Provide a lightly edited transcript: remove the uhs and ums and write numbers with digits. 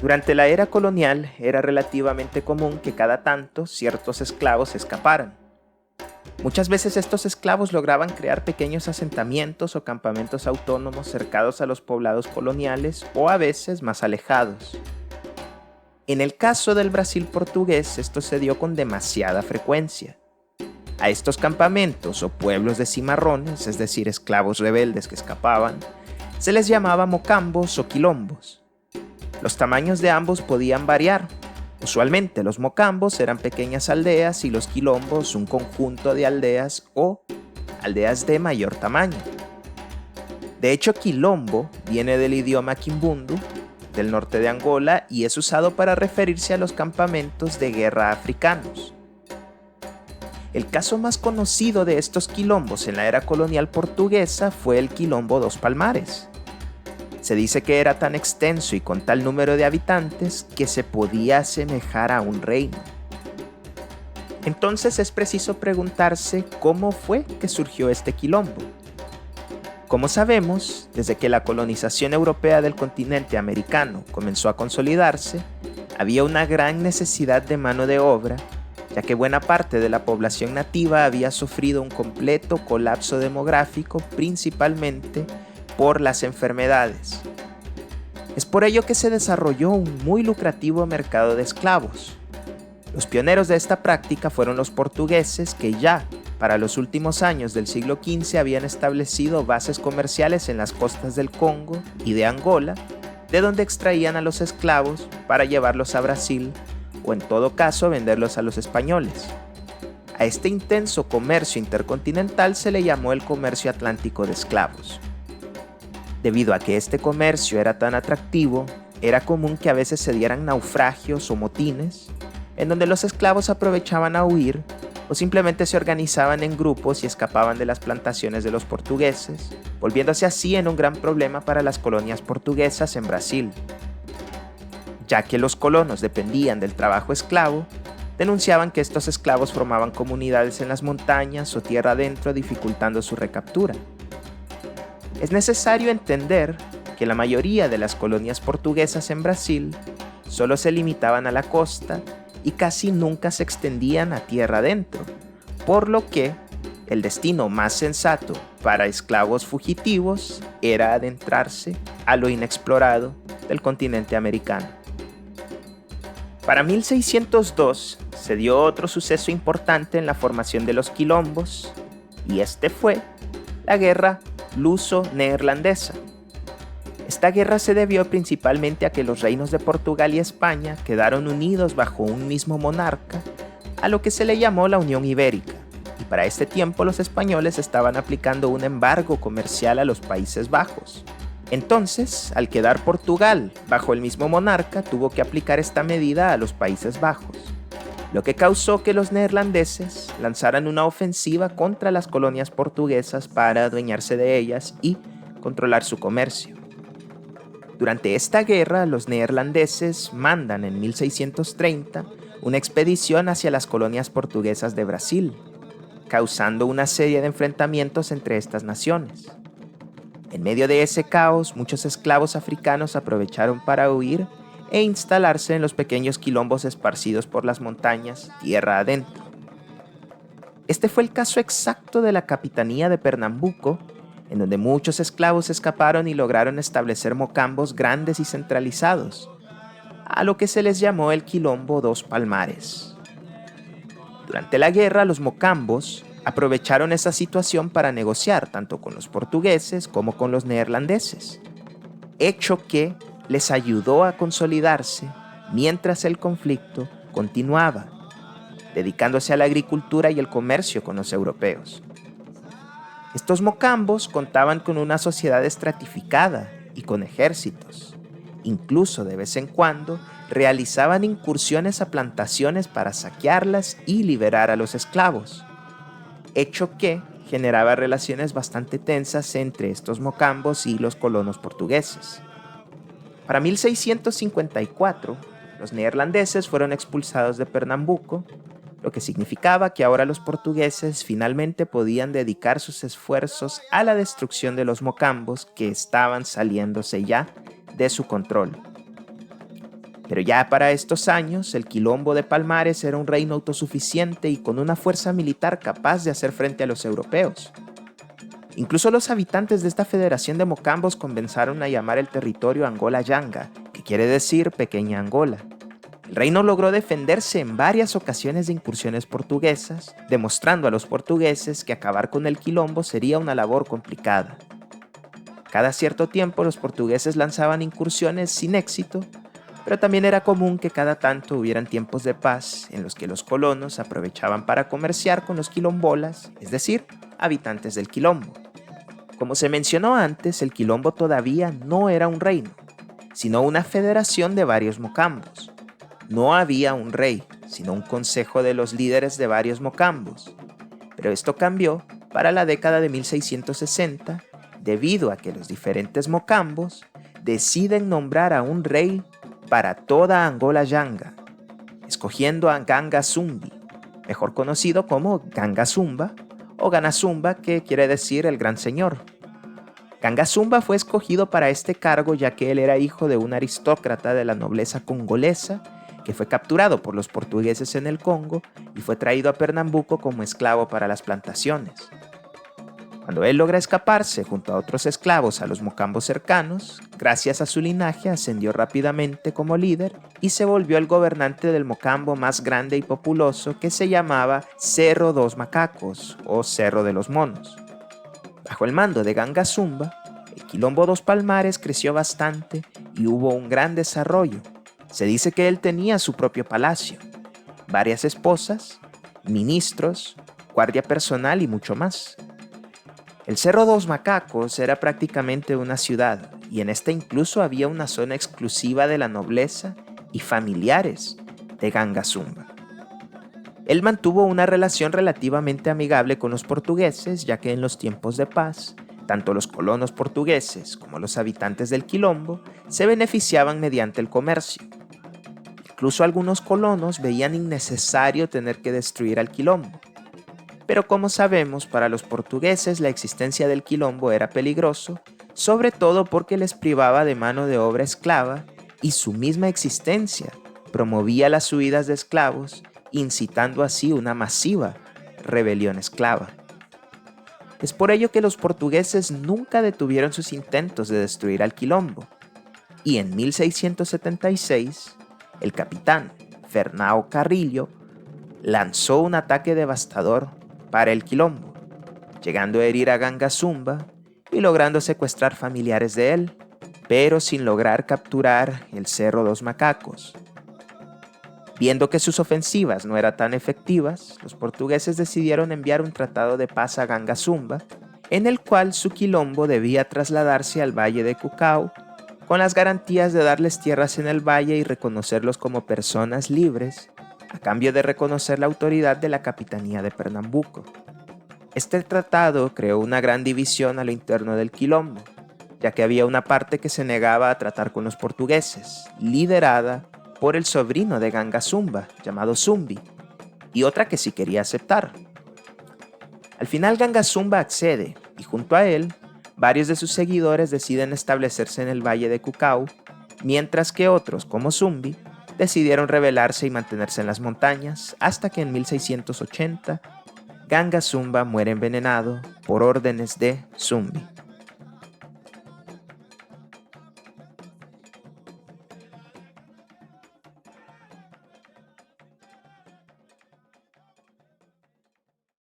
Durante la era colonial era relativamente común que cada tanto ciertos esclavos escaparan. Muchas veces estos esclavos lograban crear pequeños asentamientos o campamentos autónomos cercados a los poblados coloniales o a veces más alejados. En el caso del Brasil portugués, esto se dio con demasiada frecuencia. A estos campamentos o pueblos de cimarrones, es decir, esclavos rebeldes que escapaban, se les llamaba mocambos o quilombos. Los tamaños de ambos podían variar. Usualmente los mocambos eran pequeñas aldeas y los quilombos un conjunto de aldeas o aldeas de mayor tamaño. De hecho, quilombo viene del idioma kimbundu, del norte de Angola, y es usado para referirse a los campamentos de guerra africanos. El caso más conocido de estos quilombos en la era colonial portuguesa fue el quilombo dos Palmares. Se dice que era tan extenso y con tal número de habitantes que se podía asemejar a un reino. Entonces es preciso preguntarse cómo fue que surgió este quilombo. Como sabemos, desde que la colonización europea del continente americano comenzó a consolidarse, había una gran necesidad de mano de obra, ya que buena parte de la población nativa había sufrido un completo colapso demográfico, principalmente por las enfermedades. Es por ello que se desarrolló un muy lucrativo mercado de esclavos. Los pioneros de esta práctica fueron los portugueses, que ya para los últimos años del siglo XV habían establecido bases comerciales en las costas del Congo y de Angola, de donde extraían a los esclavos para llevarlos a Brasil o en todo caso venderlos a los españoles. A este intenso comercio intercontinental se le llamó el comercio atlántico de esclavos. Debido a que este comercio era tan atractivo, era común que a veces se dieran naufragios o motines, en donde los esclavos aprovechaban a huir o simplemente se organizaban en grupos y escapaban de las plantaciones de los portugueses, volviéndose así en un gran problema para las colonias portuguesas en Brasil. Ya que los colonos dependían del trabajo esclavo, denunciaban que estos esclavos formaban comunidades en las montañas o tierra adentro, dificultando su recaptura. Es necesario entender que la mayoría de las colonias portuguesas en Brasil solo se limitaban a la costa y casi nunca se extendían a tierra adentro, por lo que el destino más sensato para esclavos fugitivos era adentrarse a lo inexplorado del continente americano. Para 1602 se dio otro suceso importante en la formación de los quilombos, y este fue la Guerra Luso-Neerlandesa. Esta guerra se debió principalmente a que los reinos de Portugal y España quedaron unidos bajo un mismo monarca, a lo que se le llamó la Unión Ibérica, y para este tiempo los españoles estaban aplicando un embargo comercial a los Países Bajos. Entonces, al quedar Portugal bajo el mismo monarca, tuvo que aplicar esta medida a los Países Bajos, lo que causó que los neerlandeses lanzaran una ofensiva contra las colonias portuguesas para adueñarse de ellas y controlar su comercio. Durante esta guerra, los neerlandeses mandan en 1630 una expedición hacia las colonias portuguesas de Brasil, causando una serie de enfrentamientos entre estas naciones. En medio de ese caos, muchos esclavos africanos aprovecharon para huir e instalarse en los pequeños quilombos esparcidos por las montañas, tierra adentro. Este fue el caso exacto de la capitanía de Pernambuco, en donde muchos esclavos escaparon y lograron establecer mocambos grandes y centralizados, a lo que se les llamó el quilombo dos Palmares. Durante la guerra, los mocambos aprovecharon esa situación para negociar tanto con los portugueses como con los neerlandeses, hecho que les ayudó a consolidarse mientras el conflicto continuaba, dedicándose a la agricultura y el comercio con los europeos. Estos mocambos contaban con una sociedad estratificada y con ejércitos. Incluso de vez en cuando realizaban incursiones a plantaciones para saquearlas y liberar a los esclavos, hecho que generaba relaciones bastante tensas entre estos mocambos y los colonos portugueses. Para 1654, los neerlandeses fueron expulsados de Pernambuco, lo que significaba que ahora los portugueses finalmente podían dedicar sus esfuerzos a la destrucción de los mocambos que estaban saliéndose ya de su control. Pero ya para estos años, el Quilombo de Palmares era un reino autosuficiente y con una fuerza militar capaz de hacer frente a los europeos. Incluso los habitantes de esta federación de mocambos comenzaron a llamar el territorio Angola Yanga, que quiere decir pequeña Angola. El reino logró defenderse en varias ocasiones de incursiones portuguesas, demostrando a los portugueses que acabar con el Quilombo sería una labor complicada. Cada cierto tiempo los portugueses lanzaban incursiones sin éxito, pero también era común que cada tanto hubieran tiempos de paz en los que los colonos aprovechaban para comerciar con los quilombolas, es decir, habitantes del Quilombo. Como se mencionó antes, el Quilombo todavía no era un reino, sino una federación de varios mocambos. No había un rey, sino un consejo de los líderes de varios mocambos. Pero esto cambió para la década de 1660, debido a que los diferentes mocambos deciden nombrar a un rey para toda Angola Yanga, escogiendo a Ganga Zumbi, mejor conocido como Ganga Zumba o Gana Zumba, que quiere decir el gran señor. Ganga Zumba fue escogido para este cargo ya que él era hijo de un aristócrata de la nobleza congolesa que fue capturado por los portugueses en el Congo y fue traído a Pernambuco como esclavo para las plantaciones. Cuando él logra escaparse junto a otros esclavos a los mocambos cercanos, gracias a su linaje ascendió rápidamente como líder y se volvió el gobernante del mocambo más grande y populoso que se llamaba Cerro dos Macacos o Cerro de los Monos. Bajo el mando de Ganga Zumba, el Quilombo dos Palmares creció bastante y hubo un gran desarrollo. Se dice que él tenía su propio palacio, varias esposas, ministros, guardia personal y mucho más. El Cerro dos Macacos era prácticamente una ciudad y en esta incluso había una zona exclusiva de la nobleza y familiares de Ganga Zumba. Él mantuvo una relación relativamente amigable con los portugueses, ya que en los tiempos de paz, tanto los colonos portugueses como los habitantes del Quilombo se beneficiaban mediante el comercio. Incluso algunos colonos veían innecesario tener que destruir al Quilombo. Pero como sabemos, para los portugueses la existencia del Quilombo era peligroso, sobre todo porque les privaba de mano de obra esclava y su misma existencia promovía las huidas de esclavos, incitando así una masiva rebelión esclava. Es por ello que los portugueses nunca detuvieron sus intentos de destruir al Quilombo, y en 1676, el capitán Fernão Carrillo lanzó un ataque devastador para el Quilombo, llegando a herir a Ganga Zumba y logrando secuestrar familiares de él, pero sin lograr capturar el Cerro dos Macacos. Viendo que sus ofensivas no eran tan efectivas, los portugueses decidieron enviar un tratado de paz a Ganga Zumba, en el cual su Quilombo debía trasladarse al Valle de Cucao, con las garantías de darles tierras en el valle y reconocerlos como personas libres, a cambio de reconocer la autoridad de la capitanía de Pernambuco. Este tratado creó una gran división a lo interno del Quilombo, ya que había una parte que se negaba a tratar con los portugueses, liderada por el sobrino de Ganga Zumba, llamado Zumbi, y otra que sí quería aceptar. Al final Ganga Zumba accede, y junto a él, varios de sus seguidores deciden establecerse en el Valle de Cucao, mientras que otros, como Zumbi, decidieron rebelarse y mantenerse en las montañas, hasta que en 1680, Ganga Zumba muere envenenado por órdenes de Zumbi.